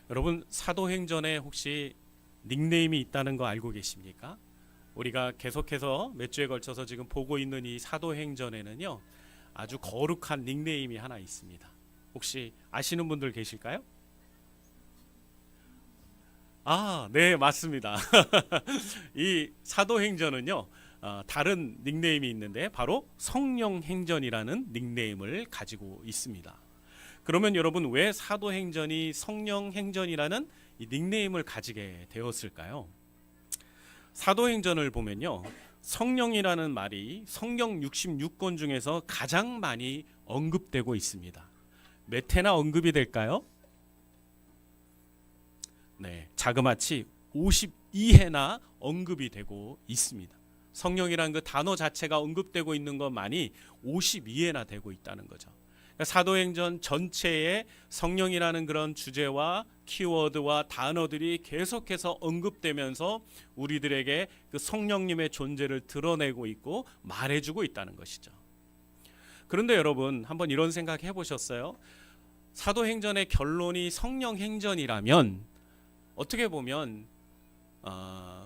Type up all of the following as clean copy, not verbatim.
여러분 사도행전에 혹시 닉네임이 있다는 거 알고 계십니까? 우리가 계속해서 몇 주에 걸쳐서 지금 보고 있는 이 사도행전에는요, 아주 거룩한 닉네임이 하나 있습니다. 혹시 아시는 분들 계실까요? 아, 네, 맞습니다. 이 사도행전은요, 다른 닉네임이 있는데 바로 성령행전이라는 닉네임을 가지고 있습니다. 그러면 여러분 왜 사도행전이 성령행전이라는 이 닉네임을 가지게 되었을까요? 사도행전을 보면요, 성령이라는 말이 성경 66권 중에서 가장 많이 언급되고 있습니다. 몇 회나 언급이 될까요? 네, 자그마치 52회나 언급이 되고 있습니다. 성령이라는 그 단어 자체가 언급되고 있는 것만이 52회나 되고 있다는 거죠. 그러니까 사도행전 전체에 성령이라는 그런 주제와 키워드와 단어들이 계속해서 언급되면서 우리들에게 그 성령님의 존재를 드러내고 있고 말해주고 있다는 것이죠. 그런데 여러분 한번 이런 생각 해보셨어요? 사도행전의 결론이 성령행전이라면 어떻게 보면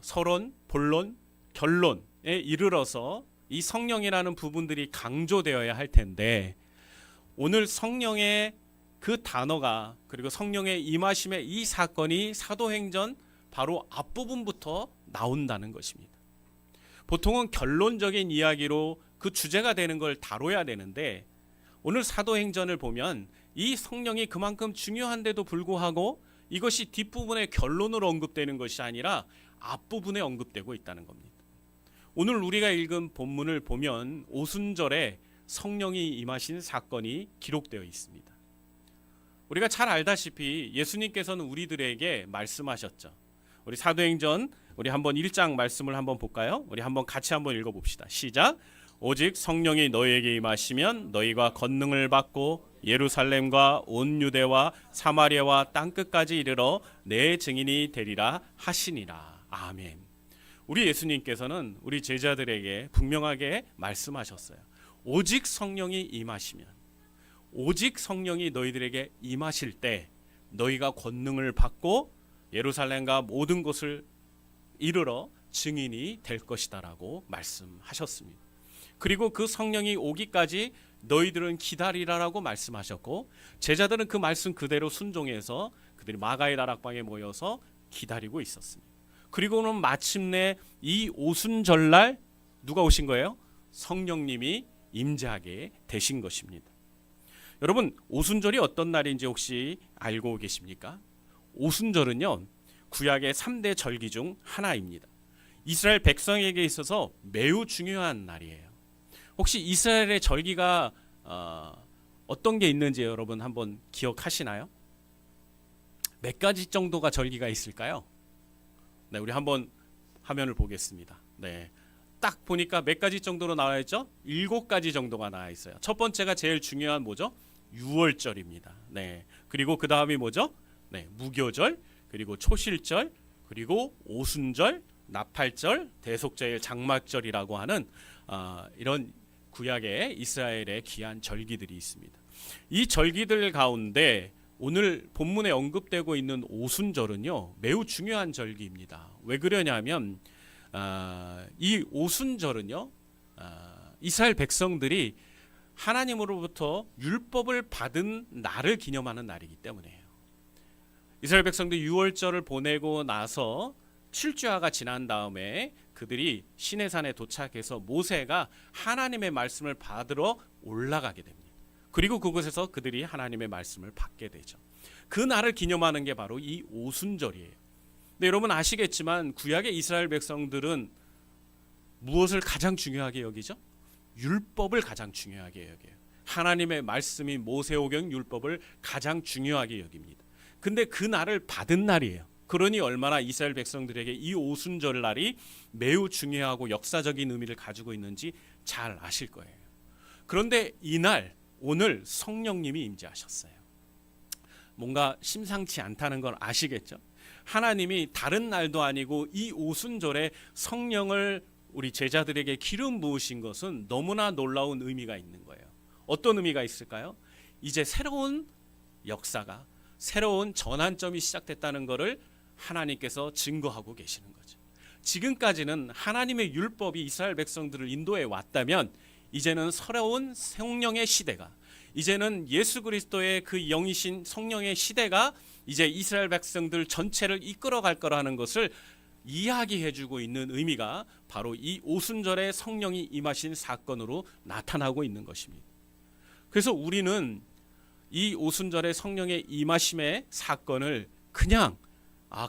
서론, 본론, 결론에 이르러서 이 성령이라는 부분들이 강조되어야 할 텐데 오늘 성령의 그 단어가 그리고 성령의 임하심의 이 사건이 사도행전 바로 앞부분부터 나온다는 것입니다. 보통은 결론적인 이야기로 그 주제가 되는 걸 다뤄야 되는데 오늘 사도행전을 보면 이 성령이 그만큼 중요한데도 불구하고 이것이 뒷부분의 결론으로 언급되는 것이 아니라 앞부분에 언급되고 있다는 겁니다. 오늘 우리가 읽은 본문을 보면 오순절에 성령이 임하신 사건이 기록되어 있습니다. 우리가 잘 알다시피 예수님께서는 우리들에게 말씀하셨죠. 우리 사도행전 우리 한번 1장 말씀을 한번 볼까요? 우리 한번 같이 한번 읽어봅시다. 시작. 오직 성령이 너희에게 임하시면 너희가 권능을 받고 예루살렘과 온 유대와 사마리아와 땅끝까지 이르러 내 증인이 되리라 하시니라. 아멘. 우리 예수님께서는 우리 제자들에게 분명하게 말씀하셨어요. 오직 성령이 임하시면, 오직 성령이 너희들에게 임하실 때 너희가 권능을 받고 예루살렘과 모든 곳을 이르러 증인이 될 것이다라고 말씀하셨습니다. 그리고 그 성령이 오기까지 너희들은 기다리라라고 말씀하셨고 제자들은 그 말씀 그대로 순종해서 그들이 마가의 다락방에 모여서 기다리고 있었습니다. 그리고는 마침내 이 오순절날 누가 오신 거예요? 성령님이 임재하게 되신 것입니다. 여러분 오순절이 어떤 날인지 혹시 알고 계십니까? 오순절은요 구약의 3대 절기 중 하나입니다. 이스라엘 백성에게 있어서 매우 중요한 날이에요. 혹시 이스라엘의 절기가 어떤 게 있는지 여러분 한번 기억하시나요? 몇 가지 정도가 절기가 있을까요? 네, 우리 한번 화면을 보겠습니다. 네, 딱 보니까 몇 가지 정도로 나와 있죠? 7가지 정도가 나와 있어요. 첫 번째가 제일 중요한 뭐죠? 유월절입니다. 네, 그리고 그 다음이 뭐죠? 네, 무교절, 그리고 초실절, 그리고 오순절, 나팔절, 대속죄일, 장막절이라고 하는 이런 구약의 이스라엘의 귀한 절기들이 있습니다. 이 절기들 가운데 오늘 본문에 언급되고 있는 오순절은요 매우 중요한 절기입니다. 왜 그러냐면 이 오순절은요 이스라엘 백성들이 하나님으로부터 율법을 받은 날을 기념하는 날이기 때문이에요. 이스라엘 백성들이 유월절을 보내고 나서 7주야가 지난 다음에 그들이 시내산에 도착해서 모세가 하나님의 말씀을 받으러 올라가게 됩니다. 그리고 그곳에서 그들이 하나님의 말씀을 받게 되죠. 그 날을 기념하는 게 바로 이 오순절이에요. 근데 여러분 아시겠지만 구약의 이스라엘 백성들은 무엇을 가장 중요하게 여기죠? 율법을 가장 중요하게 여겨요. 하나님의 말씀이 모세오경 율법을 가장 중요하게 여깁니다. 근데 그 날을 받은 날이에요. 그러니 얼마나 이스라엘 백성들에게 이 오순절 날이 매우 중요하고 역사적인 의미를 가지고 있는지 잘 아실 거예요. 그런데 이날 오늘 성령님이 임재하셨어요. 뭔가 심상치 않다는 걸 아시겠죠? 하나님이 다른 날도 아니고 이 오순절에 성령을 우리 제자들에게 기름 부으신 것은 너무나 놀라운 의미가 있는 거예요. 어떤 의미가 있을까요? 이제 새로운 역사가 새로운 전환점이 시작됐다는 것을 하나님께서 증거하고 계시는 거죠. 지금까지는 하나님의 율법이 이스라엘 백성들을 인도해 왔다면 이제는 새로운 성령의 시대가, 이제는 예수 그리스도의 그 영이신 성령의 시대가 이제 이스라엘 백성들 전체를 이끌어갈 거라는 것을 이야기해주고 있는 의미가 바로 이 오순절에 성령이 임하신 사건으로 나타나고 있는 것입니다. 그래서 우리는 이 오순절의 성령의 임하심의 사건을 그냥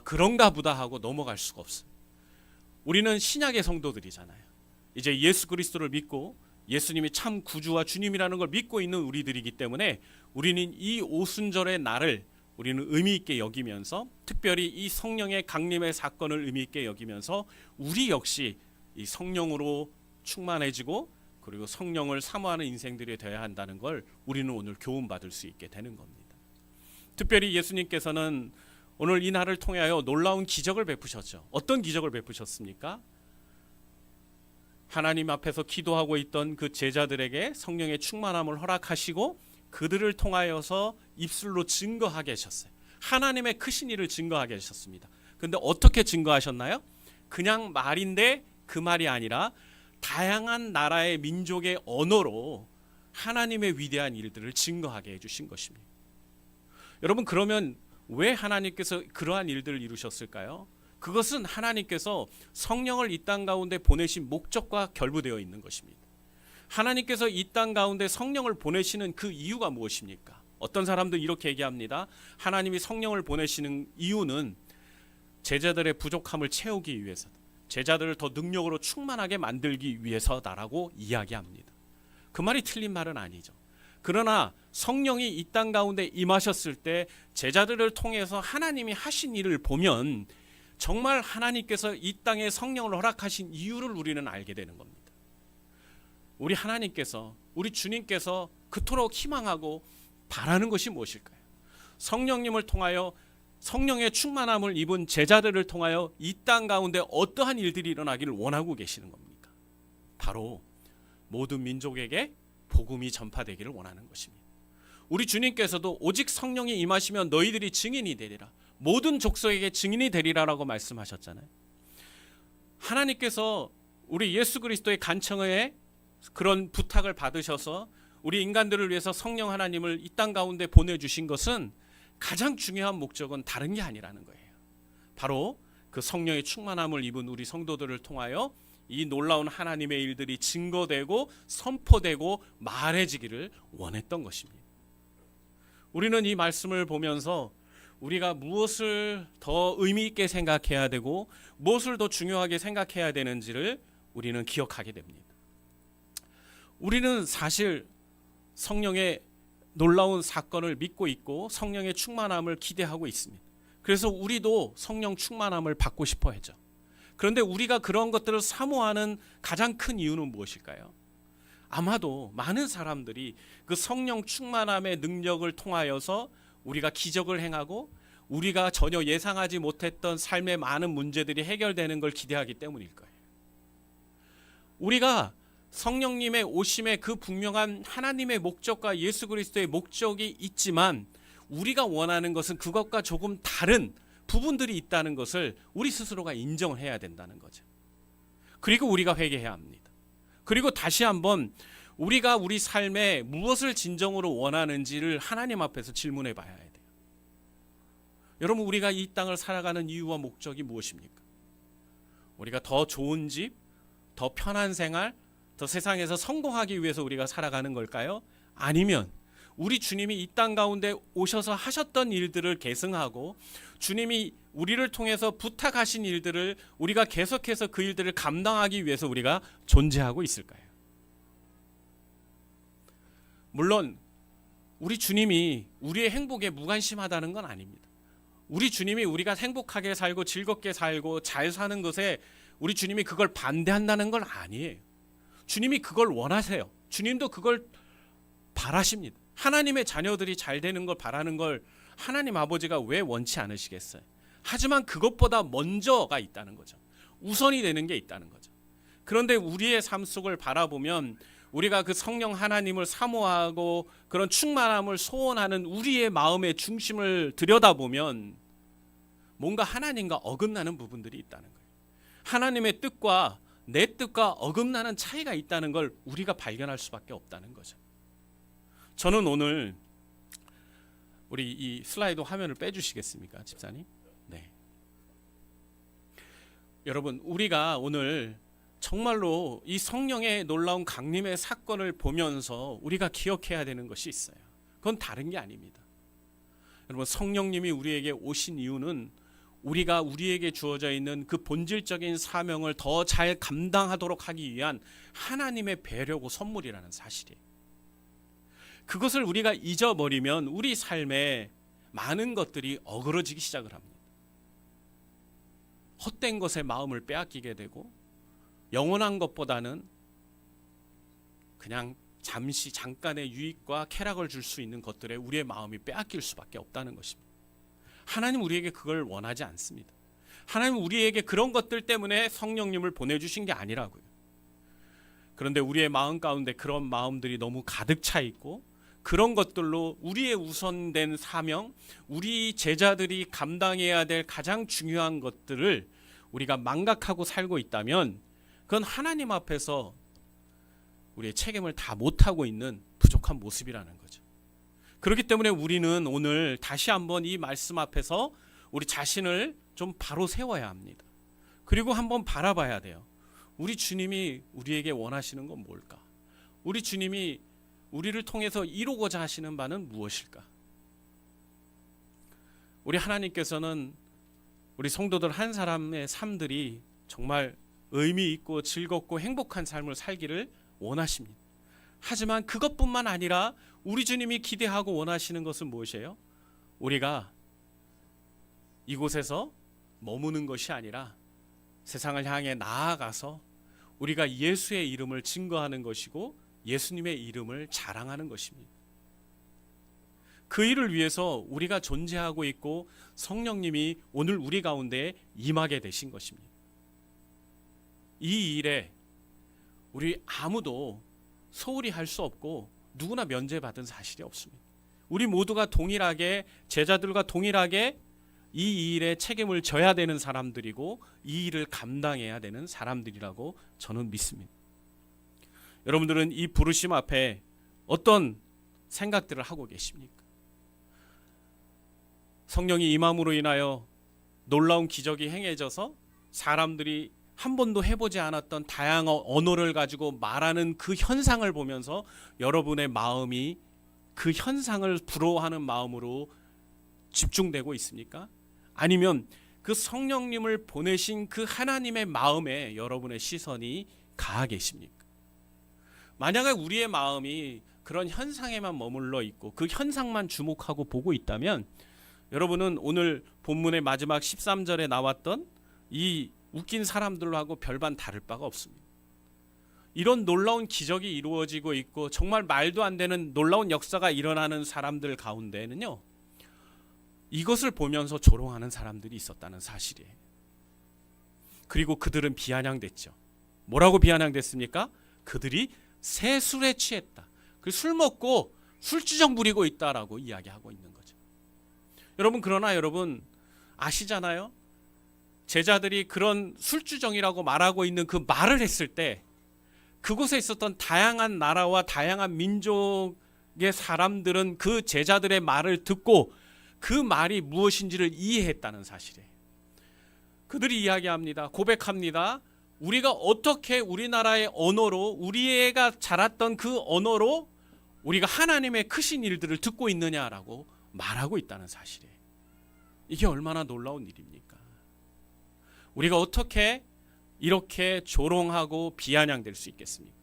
그런가 보다 하고 넘어갈 수가 없어요. 우리는 신약의 성도들이잖아요. 이제 예수 그리스도를 믿고 예수님이 참 구주와 주님이라는 걸 믿고 있는 우리들이기 때문에 우리는 이 오순절의 날을 우리는 의미 있게 여기면서, 특별히 이 성령의 강림의 사건을 의미 있게 여기면서 우리 역시 이 성령으로 충만해지고 그리고 성령을 사모하는 인생들이 되어야 한다는 걸 우리는 오늘 교훈받을 수 있게 되는 겁니다. 특별히 예수님께서는 오늘 이 날을 통하여 놀라운 기적을 베푸셨죠. 어떤 기적을 베푸셨습니까? 하나님 앞에서 기도하고 있던 그 제자들에게 성령의 충만함을 허락하시고 그들을 통하여서 입술로 증거하게 하셨어요. 하나님의 크신 일을 증거하게 하셨습니다. 근데 어떻게 증거하셨나요? 그냥 말인데 그 말이 아니라 다양한 나라의 민족의 언어로 하나님의 위대한 일들을 증거하게 해주신 것입니다. 여러분, 그러면 왜 하나님께서 그러한 일들을 이루셨을까요? 그것은 하나님께서 성령을 이 땅 가운데 보내신 목적과 결부되어 있는 것입니다. 하나님께서 이 땅 가운데 성령을 보내시는 그 이유가 무엇입니까? 어떤 사람도 이렇게 얘기합니다. 하나님이 성령을 보내시는 이유는 제자들의 부족함을 채우기 위해서다. 제자들을 더 능력으로 충만하게 만들기 위해서다라고 이야기합니다. 그 말이 틀린 말은 아니죠. 그러나 성령이 이 땅 가운데 임하셨을 때 제자들을 통해서 하나님이 하신 일을 보면 정말 하나님께서 이 땅에 성령을 허락하신 이유를 우리는 알게 되는 겁니다. 우리 하나님께서, 우리 주님께서 그토록 희망하고 바라는 것이 무엇일까요? 성령님을 통하여 성령의 충만함을 입은 제자들을 통하여 이 땅 가운데 어떠한 일들이 일어나기를 원하고 계시는 겁니까? 바로 모든 민족에게 복음이 전파되기를 원하는 것입니다. 우리 주님께서도 오직 성령이 임하시면 너희들이 증인이 되리라, 모든 족속에게 증인이 되리라라고 말씀하셨잖아요. 하나님께서 우리 예수 그리스도의 간청에 그런 부탁을 받으셔서 우리 인간들을 위해서 성령 하나님을 이 땅 가운데 보내주신 것은 가장 중요한 목적은 다른 게 아니라는 거예요. 바로 그 성령의 충만함을 입은 우리 성도들을 통하여 이 놀라운 하나님의 일들이 증거되고 선포되고 말해지기를 원했던 것입니다. 우리는 이 말씀을 보면서 우리가 무엇을 더 의미 있게 생각해야 되고 무엇을 더 중요하게 생각해야 되는지를 우리는 기억하게 됩니다. 우리는 사실 성령의 놀라운 사건을 믿고 있고 성령의 충만함을 기대하고 있습니다. 그래서 우리도 성령 충만함을 받고 싶어 하죠. 그런데 우리가 그런 것들을 사모하는 가장 큰 이유는 무엇일까요? 아마도 많은 사람들이 그 성령 충만함의 능력을 통하여서 우리가 기적을 행하고 우리가 전혀 예상하지 못했던 삶의 많은 문제들이 해결되는 걸 기대하기 때문일 거예요. 우리가 성령님의 오심의 그 분명한 하나님의 목적과 예수 그리스도의 목적이 있지만 우리가 원하는 것은 그것과 조금 다른 부분들이 있다는 것을 우리 스스로가 인정해야 된다는 거죠. 그리고 우리가 회개해야 합니다. 그리고 다시 한번 우리가 우리 삶에 무엇을 진정으로 원하는지를 하나님 앞에서 질문해 봐야 돼요. 여러분, 우리가 이 땅을 살아가는 이유와 목적이 무엇입니까? 우리가 더 좋은 집, 더 편한 생활, 더 세상에서 성공하기 위해서 우리가 살아가는 걸까요? 아니면 우리 주님이 이 땅 가운데 오셔서 하셨던 일들을 계승하고 주님이 우리를 통해서 부탁하신 일들을 우리가 계속해서 그 일들을 감당하기 위해서 우리가 존재하고 있을까요? 물론 우리 주님이 우리의 행복에 무관심하다는 건 아닙니다. 우리 주님이 우리가 행복하게 살고 즐겁게 살고 잘 사는 것에 우리 주님이 그걸 반대한다는 건 아니에요. 주님이 그걸 원하세요. 주님도 그걸 바라십니다. 하나님의 자녀들이 잘 되는 걸 바라는 걸 하나님 아버지가 왜 원치 않으시겠어요? 하지만 그것보다 먼저가 있다는 거죠. 우선이 되는 게 있다는 거죠. 그런데 우리의 삶 속을 바라보면 우리가 그 성령 하나님을 사모하고 그런 충만함을 소원하는 우리의 마음의 중심을 들여다보면 뭔가 하나님과 어긋나는 부분들이 있다는 거예요. 하나님의 뜻과 내 뜻과 어긋나는 차이가 있다는 걸 우리가 발견할 수밖에 없다는 거죠. 저는 오늘 우리 이 슬라이드 화면을 빼주시겠습니까, 집사님? 네. 여러분, 우리가 오늘 정말로 이 성령의 놀라운 강림의 사건을 보면서 우리가 기억해야 되는 것이 있어요. 그건 다른 게 아닙니다. 여러분, 성령님이 우리에게 오신 이유는 우리가 우리에게 주어져 있는 그 본질적인 사명을 더 잘 감당하도록 하기 위한 하나님의 배려고 선물이라는 사실이에요. 그것을 우리가 잊어버리면 우리 삶에 많은 것들이 어그러지기 시작을 합니다. 헛된 것에 마음을 빼앗기게 되고 영원한 것보다는 그냥 잠시 잠깐의 유익과 쾌락을 줄 수 있는 것들에 우리의 마음이 빼앗길 수밖에 없다는 것입니다. 하나님 우리에게 그걸 원하지 않습니다. 하나님 우리에게 그런 것들 때문에 성령님을 보내주신 게 아니라고요. 그런데 우리의 마음 가운데 그런 마음들이 너무 가득 차 있고 그런 것들로 우리의 우선된 사명, 우리 제자들이 감당해야 될 가장 중요한 것들을 우리가 망각하고 살고 있다면 그건 하나님 앞에서 우리의 책임을 다 못하고 있는 부족한 모습이라는 거죠. 그렇기 때문에 우리는 오늘 다시 한번 이 말씀 앞에서 우리 자신을 좀 바로 세워야 합니다. 그리고 한번 바라봐야 돼요. 우리 주님이 우리에게 원하시는 건 뭘까? 우리 주님이 우리를 통해서 이루고자 하시는 바는 무엇일까? 우리 하나님께서는 우리 성도들 한 사람의 삶들이 정말 의미 있고 즐겁고 행복한 삶을 살기를 원하십니다. 하지만 그것뿐만 아니라 우리 주님이 기대하고 원하시는 것은 무엇이에요? 우리가 이곳에서 머무는 것이 아니라 세상을 향해 나아가서 우리가 예수의 이름을 증거하는 것이고 예수님의 이름을 자랑하는 것입니다. 그 일을 위해서 우리가 존재하고 있고 성령님이 오늘 우리 가운데 임하게 되신 것입니다. 이 일에 우리 아무도 소홀히 할 수 없고 누구나 면제받은 사실이 없습니다. 우리 모두가 동일하게 제자들과 동일하게 이 일에 책임을 져야 되는 사람들이고 이 일을 감당해야 되는 사람들이라고 저는 믿습니다. 여러분들은 이 부르심 앞에 어떤 생각들을 하고 계십니까? 성령이 임함으로 인하여 놀라운 기적이 행해져서 사람들이 한 번도 해보지 않았던 다양한 언어를 가지고 말하는 그 현상을 보면서 여러분의 마음이 그 현상을 부러워하는 마음으로 집중되고 있습니까? 아니면 그 성령님을 보내신 그 하나님의 마음에 여러분의 시선이 가하 계십니까? 만약에 우리의 마음이 그런 현상에만 머물러 있고 그 현상만 주목하고 보고 있다면 여러분은 오늘 본문의 마지막 13절에 나왔던 이 웃긴 사람들하고 별반 다를 바가 없습니다. 이런 놀라운 기적이 이루어지고 있고 정말 말도 안 되는 놀라운 역사가 일어나는 사람들 가운데는요, 이것을 보면서 조롱하는 사람들이 있었다는 사실이에요. 그리고 그들은 비아냥됐죠. 뭐라고 비아냥됐습니까? 그들이 새 술에 취했다. 그 술 먹고 술주정 부리고 있다라고 이야기하고 있는 거죠. 그러나 여러분 아시잖아요? 제자들이 그런 술주정이라고 말하고 있는 그 말을 했을 때 그곳에 있었던 다양한 나라와 다양한 민족의 사람들은 그 제자들의 말을 듣고 그 말이 무엇인지를 이해했다는 사실이에요. 그들이 이야기합니다. 고백합니다. 우리가 어떻게 우리나라의 언어로 우리가 자랐던 그 언어로 우리가 하나님의 크신 일들을 듣고 있느냐라고 말하고 있다는 사실이에요. 이게 얼마나 놀라운 일입니까? 우리가 어떻게 이렇게 조롱하고 비아냥될 수 있겠습니까?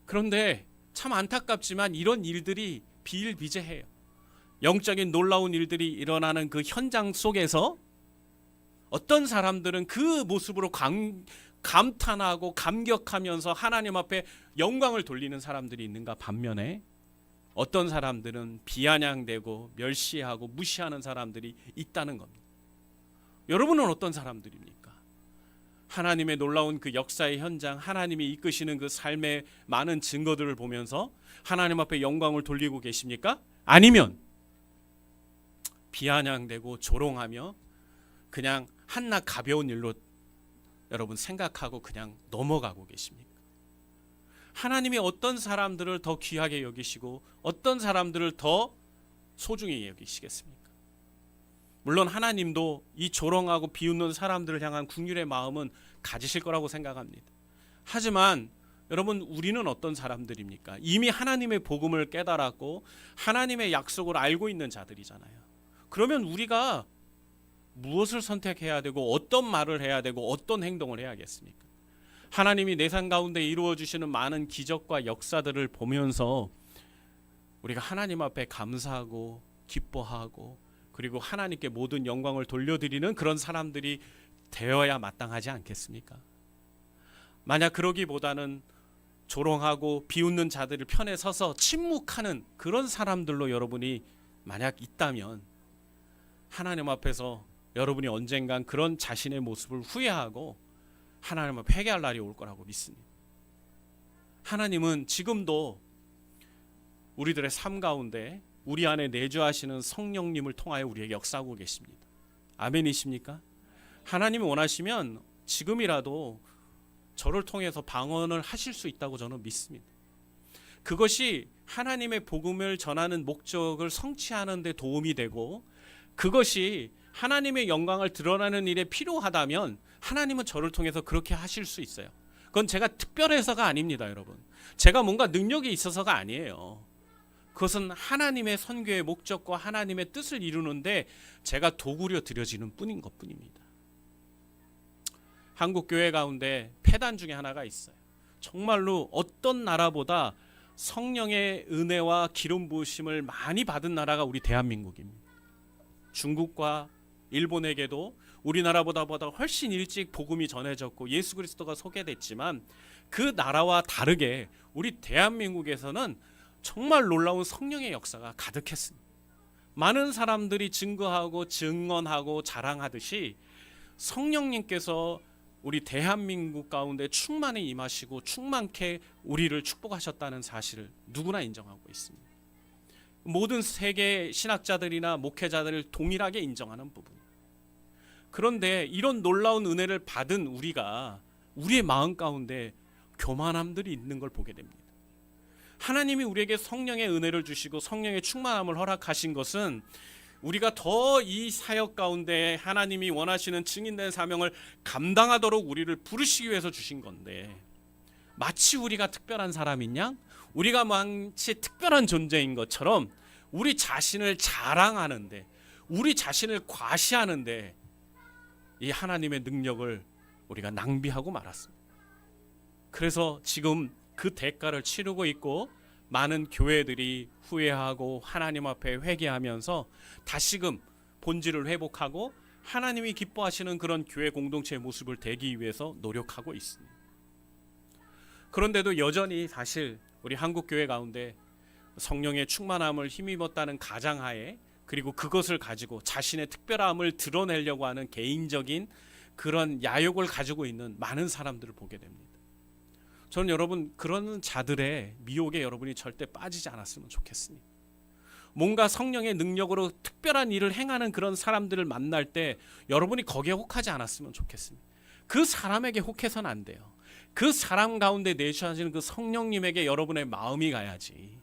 그런데 참 안타깝지만 이런 일들이 비일비재해요. 영적인 놀라운 일들이 일어나는 그 현장 속에서 어떤 사람들은 그 모습으로 감탄하고 감격하면서 하나님 앞에 영광을 돌리는 사람들이 있는가 반면에 어떤 사람들은 비아냥되고 멸시하고 무시하는 사람들이 있다는 겁니다. 여러분은 어떤 사람들입니까? 하나님의 놀라운 그 역사의 현장, 하나님이 이끄시는 그 삶의 많은 증거들을 보면서 하나님 앞에 영광을 돌리고 계십니까? 아니면 비아냥대고 조롱하며 그냥 한낱 가벼운 일로 여러분 생각하고 그냥 넘어가고 계십니까? 하나님이 어떤 사람들을 더 귀하게 여기시고 어떤 사람들을 더 소중히 여기시겠습니까? 물론 하나님도 이 조롱하고 비웃는 사람들을 향한 긍휼의 마음은 가지실 거라고 생각합니다. 하지만 여러분, 우리는 어떤 사람들입니까? 이미 하나님의 복음을 깨달았고 하나님의 약속을 알고 있는 자들이잖아요. 그러면 우리가 무엇을 선택해야 되고 어떤 말을 해야 되고 어떤 행동을 해야겠습니까? 하나님이 내 삶 가운데 이루어 주시는 많은 기적과 역사들을 보면서 우리가 하나님 앞에 감사하고 기뻐하고 그리고 하나님께 모든 영광을 돌려드리는 그런 사람들이 되어야 마땅하지 않겠습니까? 만약 그러기보다는 조롱하고 비웃는 자들을 편에 서서 침묵하는 그런 사람들로 여러분이 만약 있다면 하나님 앞에서 여러분이 언젠간 그런 자신의 모습을 후회하고 하나님 앞에 회개할 날이 올 거라고 믿습니다. 하나님은 지금도 우리들의 삶 가운데 우리 안에 내주하시는 성령님을 통하여 우리에게 역사하고 계십니다. 아멘이십니까? 하나님이 원하시면 지금이라도 저를 통해서 방언을 하실 수 있다고 저는 믿습니다. 그것이 하나님의 복음을 전하는 목적을 성취하는 데 도움이 되고 그것이 하나님의 영광을 드러나는 일에 필요하다면 하나님은 저를 통해서 그렇게 하실 수 있어요. 그건 제가 특별해서가 아닙니다, 여러분. 제가 뭔가 능력이 있어서가 아니에요. 그것은 하나님의 선교의 목적과 하나님의 뜻을 이루는데 제가 도구려 드려지는 뿐인 것뿐입니다. 한국 교회 가운데 폐단 중에 하나가 있어요. 정말로 어떤 나라보다 성령의 은혜와 기름 부으심을 많이 받은 나라가 우리 대한민국입니다. 중국과 일본에게도 우리나라보다 훨씬 일찍 복음이 전해졌고 예수 그리스도가 소개됐지만 그 나라와 다르게 우리 대한민국에서는 정말 놀라운 성령의 역사가 가득했습니다. 많은 사람들이 증거하고 증언하고 자랑하듯이 성령님께서 우리 대한민국 가운데 충만히 임하시고 충만케 우리를 축복하셨다는 사실을 누구나 인정하고 있습니다. 모든 세계 신학자들이나 목회자들을 동일하게 인정하는 부분. 그런데 이런 놀라운 은혜를 받은 우리가 우리의 마음 가운데 교만함들이 있는 걸 보게 됩니다. 하나님이 우리에게 성령의 은혜를 주시고 성령의 충만함을 허락하신 것은 우리가 더 이 사역 가운데 하나님이 원하시는 증인된 사명을 감당하도록 우리를 부르시기 위해서 주신 건데 마치 우리가 특별한 사람인 양 우리가 마치 특별한 존재인 것처럼 우리 자신을 자랑하는데 우리 자신을 과시하는데 이 하나님의 능력을 우리가 낭비하고 말았습니다. 그래서 지금 그 대가를 치르고 있고 많은 교회들이 후회하고 하나님 앞에 회개하면서 다시금 본질을 회복하고 하나님이 기뻐하시는 그런 교회 공동체의 모습을 되기 위해서 노력하고 있습니다. 그런데도 여전히 사실 우리 한국 교회 가운데 성령의 충만함을 힘입었다는 가장하에 그리고 그것을 가지고 자신의 특별함을 드러내려고 하는 개인적인 그런 야욕을 가지고 있는 많은 사람들을 보게 됩니다. 저는 여러분 그런 자들의 미혹에 여러분이 절대 빠지지 않았으면 좋겠습니다. 뭔가 성령의 능력으로 특별한 일을 행하는 그런 사람들을 만날 때 여러분이 거기에 혹하지 않았으면 좋겠습니다. 그 사람에게 혹해서는 안 돼요. 그 사람 가운데 내주하시는 그 성령님에게 여러분의 마음이 가야지.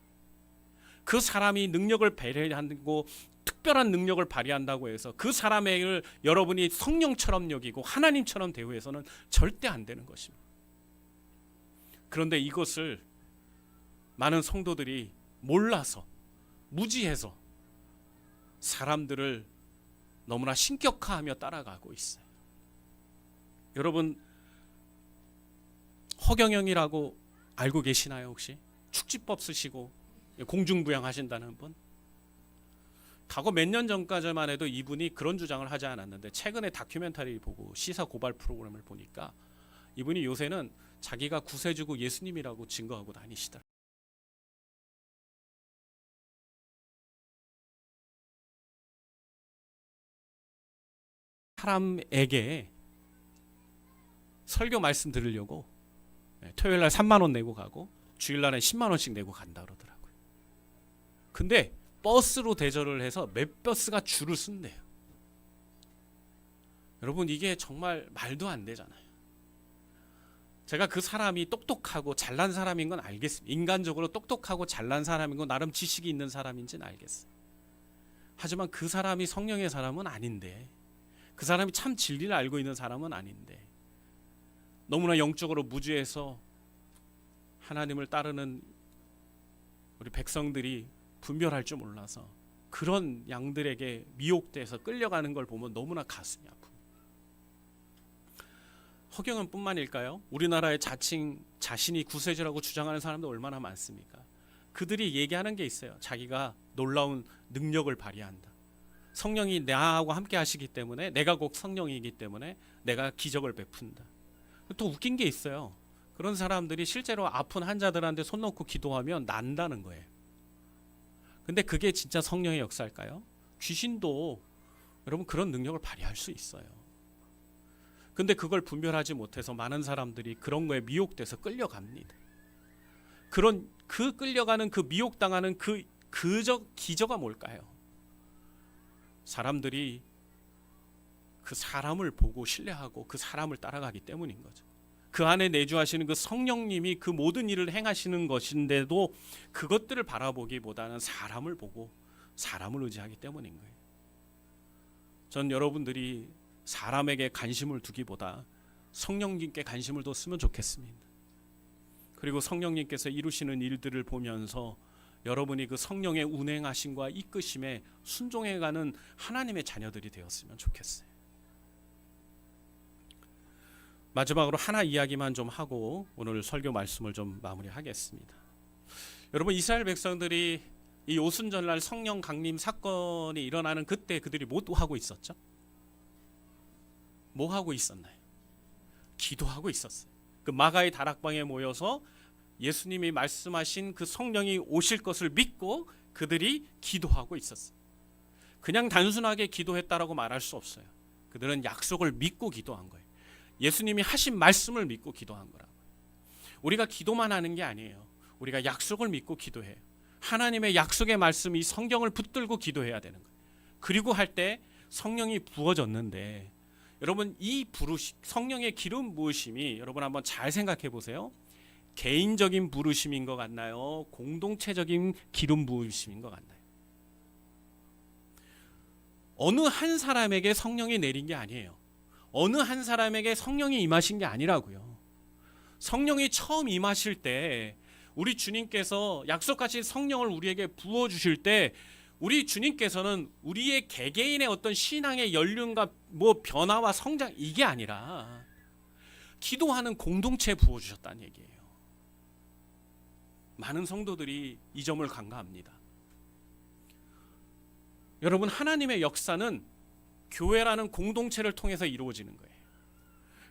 그 사람이 능력을 발휘하고 특별한 능력을 발휘한다고 해서 그 사람을 여러분이 성령처럼 여기고 하나님처럼 대우해서는 절대 안 되는 것입니다. 그런데 이것을 많은 성도들이 몰라서 무지해서 사람들을 너무나 신격화하며 따라가고 있어요. 여러분 허경영이라고 알고 계시나요? 혹시 축지법 쓰시고 공중부양하신다는 분? 과거 몇 년 전까지만 해도 이분이 그런 주장을 하지 않았는데 최근에 다큐멘터리 보고 시사 고발 프로그램을 보니까 이분이 요새는 자기가 구세주고 예수님이라고 증거하고 다니시더라. 사람에게 설교 말씀 들으려고 토요일 날 3만 원 내고 가고 주일 날에 10만 원씩 내고 간다 그러더라고요. 근데 버스로 대절을 해서 몇 버스가 줄을 쓴대요. 여러분 이게 정말 말도 안 되잖아요. 제가 그 사람이 똑똑하고 잘난 사람인 건 알겠습니다. 인간적으로 똑똑하고 잘난 사람인 건 나름 지식이 있는 사람인지는 알겠어요. 하지만 그 사람이 성령의 사람은 아닌데, 그 사람이 참 진리를 알고 있는 사람은 아닌데, 너무나 영적으로 무지해서 하나님을 따르는 우리 백성들이 분별할 줄 몰라서 그런 양들에게 미혹돼서 끌려가는 걸 보면 너무나 가슴이 아픕니다. 허경영 뿐만일까요? 우리나라의 자칭 자신이 구세주라고 주장하는 사람도 얼마나 많습니까? 그들이 얘기하는 게 있어요. 자기가 놀라운 능력을 발휘한다. 성령이 나하고 함께 하시기 때문에, 내가 곧 성령이기 때문에 내가 기적을 베푼다. 또 웃긴 게 있어요. 그런 사람들이 실제로 아픈 환자들한테 손 놓고 기도하면 난다는 거예요. 근데 그게 진짜 성령의 역사일까요? 귀신도 여러분 그런 능력을 발휘할 수 있어요. 근데 그걸 분별하지 못해서 많은 사람들이 그런 거에 미혹돼서 끌려갑니다. 그 끌려가는 그 미혹당하는 그 기저가 뭘까요? 사람들이 그 사람을 보고 신뢰하고 그 사람을 따라가기 때문인 거죠. 그 안에 내주하시는 그 성령님이 그 모든 일을 행하시는 것인데도 그것들을 바라보기보다는 사람을 보고 사람을 의지하기 때문인 거예요. 전 여러분들이 사람에게 관심을 두기보다 성령님께 관심을 뒀으면 좋겠습니다. 그리고 성령님께서 이루시는 일들을 보면서 여러분이 그 성령의 운행하심과 이끄심에 순종해가는 하나님의 자녀들이 되었으면 좋겠어요. 마지막으로 하나 이야기만 좀 하고 오늘 설교 말씀을 좀 마무리하겠습니다. 여러분 이스라엘 백성들이 이 오순절날 성령 강림 사건이 일어나는 그때 그들이 뭐 하고 있었죠? 뭐 하고 있었나요? 기도하고 있었어요. 그 마가의 다락방에 모여서 예수님이 말씀하신 그 성령이 오실 것을 믿고 그들이 기도하고 있었어요. 그냥 단순하게 기도했다라고 말할 수 없어요. 그들은 약속을 믿고 기도한 거예요. 예수님이 하신 말씀을 믿고 기도한 거라고요. 우리가 기도만 하는 게 아니에요. 우리가 약속을 믿고 기도해요. 하나님의 약속의 말씀, 이 성경을 붙들고 기도해야 되는 거예요. 그리고 할 때 성령이 부어졌는데, 여러분 이 성령의 기름 부으심이 여러분 한번 잘 생각해 보세요. 개인적인 부르심인 것 같나요? 공동체적인 기름 부으심인 것 같나요? 어느 한 사람에게 성령이 내린 게 아니에요. 어느 한 사람에게 성령이 임하신 게 아니라고요. 성령이 처음 임하실 때 우리 주님께서 약속하신 성령을 우리에게 부어주실 때 우리 주님께서는 우리의 개개인의 어떤 신앙의 연륜과 뭐 변화와 성장 이게 아니라 기도하는 공동체에 부어주셨다는 얘기예요. 많은 성도들이 이 점을 간과합니다. 여러분 하나님의 역사는 교회라는 공동체를 통해서 이루어지는 거예요.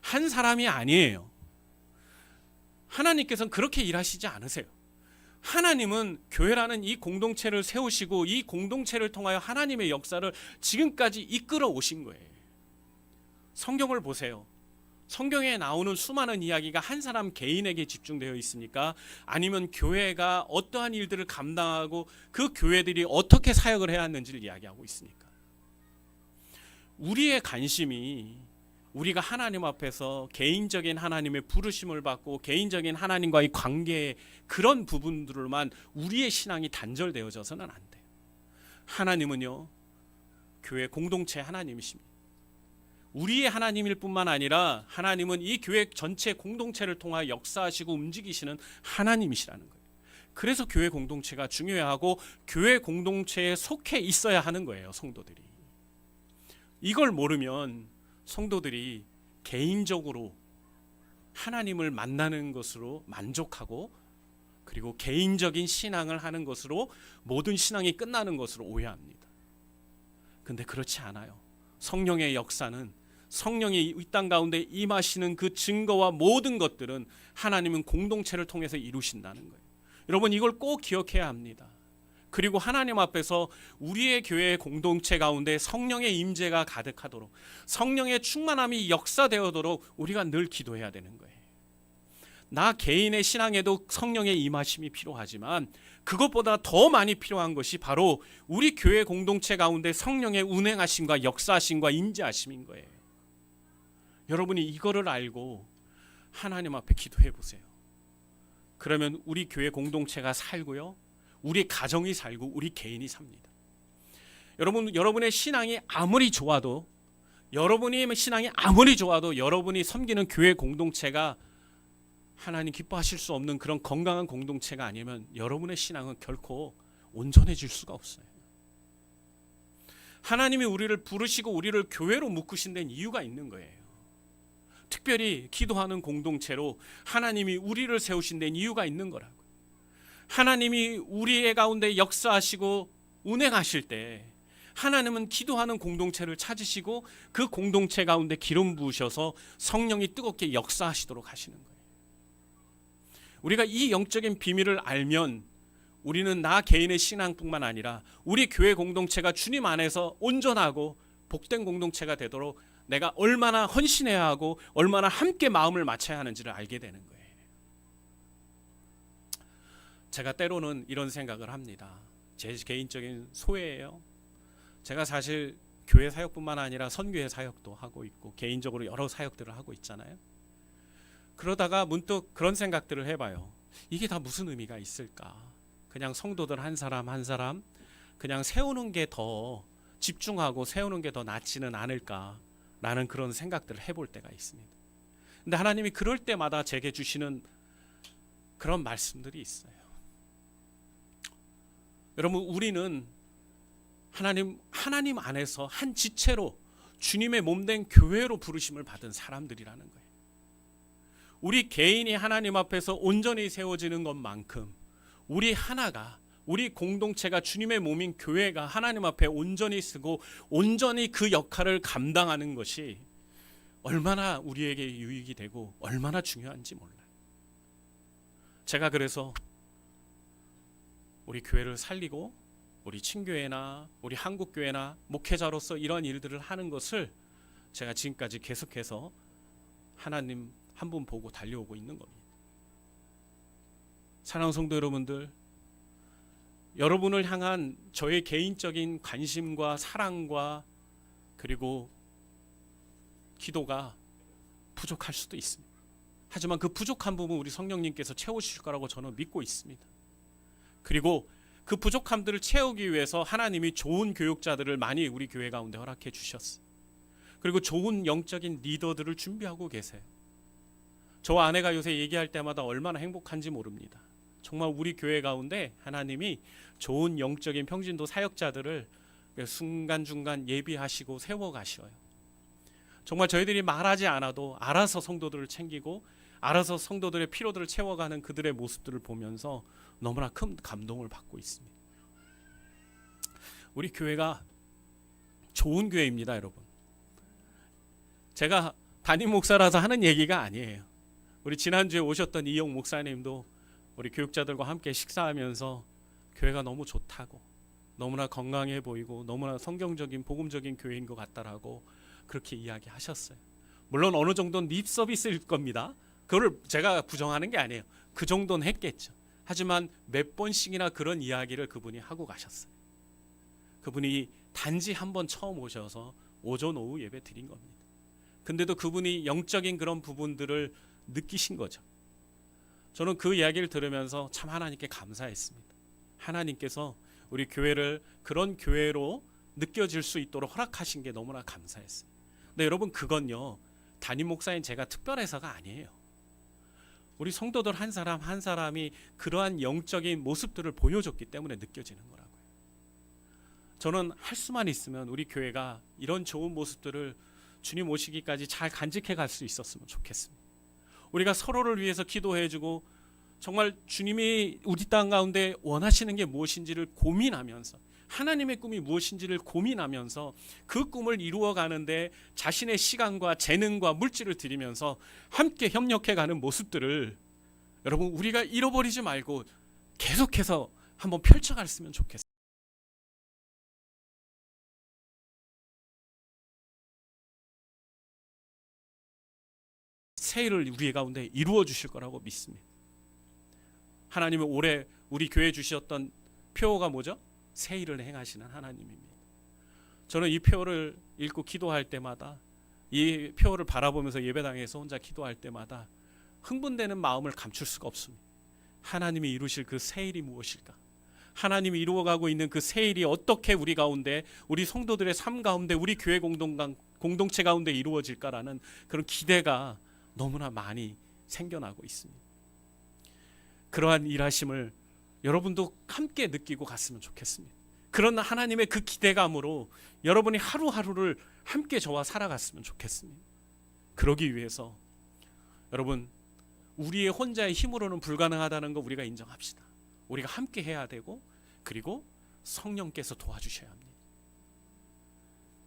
한 사람이 아니에요. 하나님께서는 그렇게 일하시지 않으세요. 하나님은 교회라는 이 공동체를 세우시고 이 공동체를 통하여 하나님의 역사를 지금까지 이끌어 오신 거예요. 성경을 보세요. 성경에 나오는 수많은 이야기가 한 사람 개인에게 집중되어 있습니까? 아니면 교회가 어떠한 일들을 감당하고 그 교회들이 어떻게 사역을 해야 하는지를 이야기하고 있습니까? 우리의 관심이 우리가 하나님 앞에서 개인적인 하나님의 부르심을 받고 개인적인 하나님과의 관계의 그런 부분들로만 우리의 신앙이 단절되어져서는 안 돼요. 하나님은요, 교회 공동체 하나님이십니다. 우리의 하나님일 뿐만 아니라 하나님은 이 교회 전체 공동체를 통하여 역사하시고 움직이시는 하나님이시라는 거예요. 그래서 교회 공동체가 중요하고 교회 공동체에 속해 있어야 하는 거예요, 성도들이. 이걸 모르면 성도들이 개인적으로 하나님을 만나는 것으로 만족하고 그리고 개인적인 신앙을 하는 것으로 모든 신앙이 끝나는 것으로 오해합니다. 근데 그렇지 않아요. 성령의 역사는 성령이 이 땅 가운데 임하시는 그 증거와 모든 것들은 하나님은 공동체를 통해서 이루신다는 거예요. 여러분 이걸 꼭 기억해야 합니다. 그리고 하나님 앞에서 우리의 교회 공동체 가운데 성령의 임재가 가득하도록, 성령의 충만함이 역사되어도록 우리가 늘 기도해야 되는 거예요. 나 개인의 신앙에도 성령의 임하심이 필요하지만 그것보다 더 많이 필요한 것이 바로 우리 교회 공동체 가운데 성령의 운행하심과 역사하심과 임재하심인 거예요. 여러분이 이거를 알고 하나님 앞에 기도해 보세요. 그러면 우리 교회 공동체가 살고요, 우리 가정이 살고 우리 개인이 삽니다. 여러분의 신앙이 아무리 좋아도, 여러분이 섬기는 교회 공동체가 하나님 기뻐하실 수 없는 그런 건강한 공동체가 아니면 여러분의 신앙은 결코 온전해질 수가 없어요. 하나님이 우리를 부르시고 우리를 교회로 묶으신 데는 이유가 있는 거예요. 특별히 기도하는 공동체로 하나님이 우리를 세우신 데는 이유가 있는 거라고요. 하나님이 우리의 가운데 역사하시고 운행하실 때 하나님은 기도하는 공동체를 찾으시고 그 공동체 가운데 기름 부으셔서 성령이 뜨겁게 역사하시도록 하시는 거예요. 우리가 이 영적인 비밀을 알면 우리는 나 개인의 신앙뿐만 아니라 우리 교회 공동체가 주님 안에서 온전하고 복된 공동체가 되도록 내가 얼마나 헌신해야 하고 얼마나 함께 마음을 맞춰야 하는지를 알게 되는 거예요. 제가 때로는 이런 생각을 합니다. 제 개인적인 소회예요. 제가 사실 교회 사역뿐만 아니라 선교회 사역도 하고 있고 개인적으로 여러 사역들을 하고 있잖아요. 그러다가 문득 그런 생각들을 해봐요. 이게 다 무슨 의미가 있을까? 그냥 성도들 한 사람 한 사람 그냥 세우는 게 더 집중하고 세우는 게 더 낫지는 않을까라는 그런 생각들을 해볼 때가 있습니다. 근데 하나님이 그럴 때마다 제게 주시는 그런 말씀들이 있어요. 여러분, 우리는 하나님 안에서 한 지체로 주님의 몸된 교회로 부르심을 받은 사람들이라는 거예요. 우리 개인이 하나님 앞에서 온전히 세워지는 것만큼 우리 공동체가 주님의 몸인 교회가 하나님 앞에 온전히 쓰고 온전히 그 역할을 감당하는 것이 얼마나 우리에게 유익이 되고 얼마나 중요한지 몰라요. 제가 그래서 우리 교회를 살리고 우리 친교회나 우리 한국교회나 목회자로서 이런 일들을 하는 것을 제가 지금까지 계속해서 하나님 한 분 보고 달려오고 있는 겁니다. 사랑하는 성도 여러분들, 여러분을 향한 저의 개인적인 관심과 사랑과 그리고 기도가 부족할 수도 있습니다. 하지만 그 부족한 부분 우리 성령님께서 채워주실 거라고 저는 믿고 있습니다. 그리고 그 부족함들을 채우기 위해서 하나님이 좋은 교육자들을 많이 우리 교회 가운데 허락해 주셨어요. 그리고 좋은 영적인 리더들을 준비하고 계세요. 저와 아내가 요새 얘기할 때마다 얼마나 행복한지 모릅니다. 정말 우리 교회 가운데 하나님이 좋은 영적인 평신도 사역자들을 순간중간 예비하시고 세워가셔요. 정말 저희들이 말하지 않아도 알아서 성도들을 챙기고 알아서 성도들의 피로들을 채워가는 그들의 모습들을 보면서 너무나 큰 감동을 받고 있습니다. 우리 교회가 좋은 교회입니다, 여러분. 제가 담임 목사라서 하는 얘기가 아니에요. 우리 지난주에 오셨던 이용 목사님도 우리 교육자들과 함께 식사하면서 교회가 너무 좋다고, 너무나 건강해 보이고 너무나 성경적인 복음적인 교회인 것 같다라고 그렇게 이야기하셨어요. 물론 어느 정도는 립 서비스일 겁니다. 그걸 제가 부정하는 게 아니에요. 그 정도는 했겠죠. 하지만 몇 번씩이나 그런 이야기를 그분이 하고 가셨어요. 그분이 단지 한 번 처음 오셔서 오전 오후 예배 드린 겁니다. 근데도 그분이 영적인 그런 부분들을 느끼신 거죠. 저는 그 이야기를 들으면서 참 하나님께 감사했습니다. 하나님께서 우리 교회를 그런 교회로 느껴질 수 있도록 허락하신 게 너무나 감사했어요. 근데 여러분, 그건요, 담임 목사인 제가 특별해서가 아니에요. 우리 성도들 한 사람 한 사람이 그러한 영적인 모습들을 보여줬기 때문에 느껴지는 거라고요. 저는 할 수만 있으면 우리 교회가 이런 좋은 모습들을 주님 오시기까지 잘 간직해 갈 수 있었으면 좋겠습니다. 우리가 서로를 위해서 기도해주고 정말 주님이 우리 땅 가운데 원하시는 게 무엇인지를 고민하면서, 하나님의 꿈이 무엇인지를 고민하면서 그 꿈을 이루어가는데 자신의 시간과 재능과 물질을 들이면서 함께 협력해가는 모습들을 여러분, 우리가 잃어버리지 말고 계속해서 한번 펼쳐갔으면 좋겠어요. 새 일을 우리 가운데 이루어 주실 거라고 믿습니다. 하나님은 올해 우리 교회 주셨던 표어가 뭐죠? 새 일을 행하시는 하나님입니다. 저는 이 표어를 읽고 기도할 때마다, 이 표어를 바라보면서 예배당에서 혼자 기도할 때마다 흥분되는 마음을 감출 수가 없습니다. 하나님이 이루실 그 새 일이 무엇일까? 하나님이 이루어가고 있는 그 새 일이 어떻게 우리 가운데, 우리 성도들의 삶 가운데, 우리 교회 공동체 가운데 이루어질까라는 그런 기대가 너무나 많이 생겨나고 있습니다. 그러한 일하심을 여러분도 함께 느끼고 갔으면 좋겠습니다. 그런 하나님의 그 기대감으로 여러분이 하루하루를 함께 저와 살아갔으면 좋겠습니다. 그러기 위해서 여러분, 우리의 혼자의 힘으로는 불가능하다는 거 우리가 인정합시다. 우리가 함께 해야 되고, 그리고 성령께서 도와주셔야 합니다.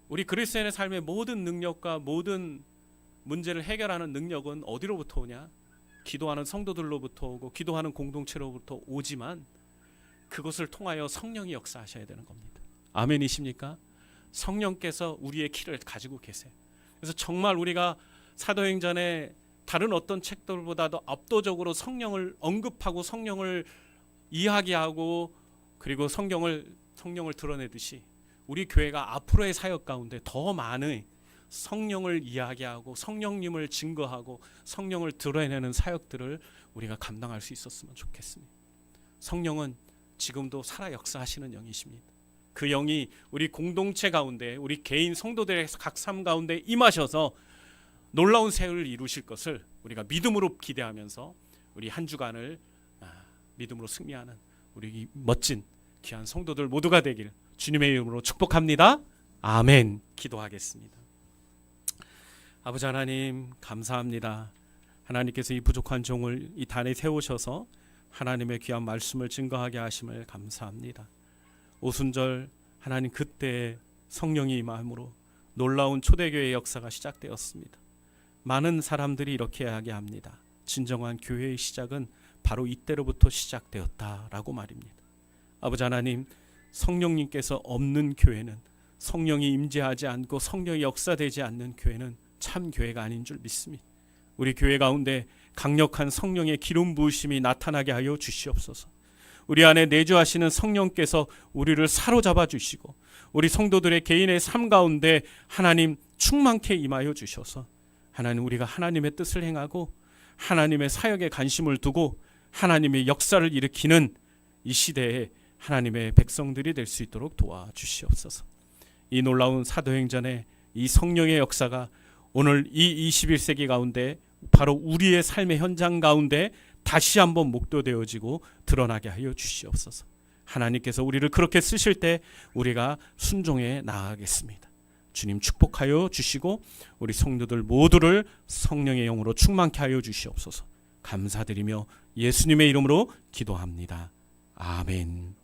우리 그리스도인의 삶의 모든 능력과 모든 문제를 해결하는 능력은 어디로부터 오냐? 기도하는 성도들로부터 오고 기도하는 공동체로부터 오지만 그것을 통하여 성령이 역사하셔야 되는 겁니다. 아멘이십니까? 성령께서 우리의 키를 가지고 계세요. 그래서 정말 우리가 사도행전에 다른 어떤 책들보다도 압도적으로 성령을 언급하고 성령을 이야기하고 그리고 성령을 드러내듯이 우리 교회가 앞으로의 사역 가운데 더 많은 성령을 이야기하고 성령님을 증거하고 성령을 드러내는 사역들을 우리가 감당할 수 있었으면 좋겠습니다. 성령은 지금도 살아 역사하시는 영이십니다. 그 영이 우리 공동체 가운데, 우리 개인 성도들의 각 삶 가운데 임하셔서 놀라운 새를 이루실 것을 우리가 믿음으로 기대하면서 우리 한 주간을 믿음으로 승리하는 우리 멋진 귀한 성도들 모두가 되길 주님의 이름으로 축복합니다. 아멘. 기도하겠습니다. 아버지 하나님, 감사합니다. 하나님께서 이 부족한 종을 이 단에 세우셔서 하나님의 귀한 말씀을 증거하게 하심을 감사합니다. 오순절 하나님, 그때 성령이 임함으로 놀라운 초대교회의 역사가 시작되었습니다. 많은 사람들이 이렇게 이야기합니다. 진정한 교회의 시작은 바로 이때로부터 시작되었다라고 말입니다. 아버지 하나님, 성령님께서 없는 교회는, 성령이 임재하지 않고 성령이 역사되지 않는 교회는 참 교회가 아닌 줄 믿습니다. 우리 교회 가운데 강력한 성령의 기름 부으심이 나타나게 하여 주시옵소서. 우리 안에 내주하시는 성령께서 우리를 사로잡아 주시고 우리 성도들의 개인의 삶 가운데 하나님 충만케 임하여 주셔서 하나님, 우리가 하나님의 뜻을 행하고 하나님의 사역에 관심을 두고 하나님의 역사를 일으키는 이 시대에 하나님의 백성들이 될 수 있도록 도와주시옵소서. 이 놀라운 사도행전의 이 성령의 역사가 오늘 이 21세기 가운데 바로 우리의 삶의 현장 가운데 다시 한번 목도되어지고 드러나게 하여 주시옵소서. 하나님께서 우리를 그렇게 쓰실 때 우리가 순종해 나아가겠습니다. 주님 축복하여 주시고 우리 성도들 모두를 성령의 영으로 충만케 하여 주시옵소서. 감사드리며 예수님의 이름으로 기도합니다. 아멘.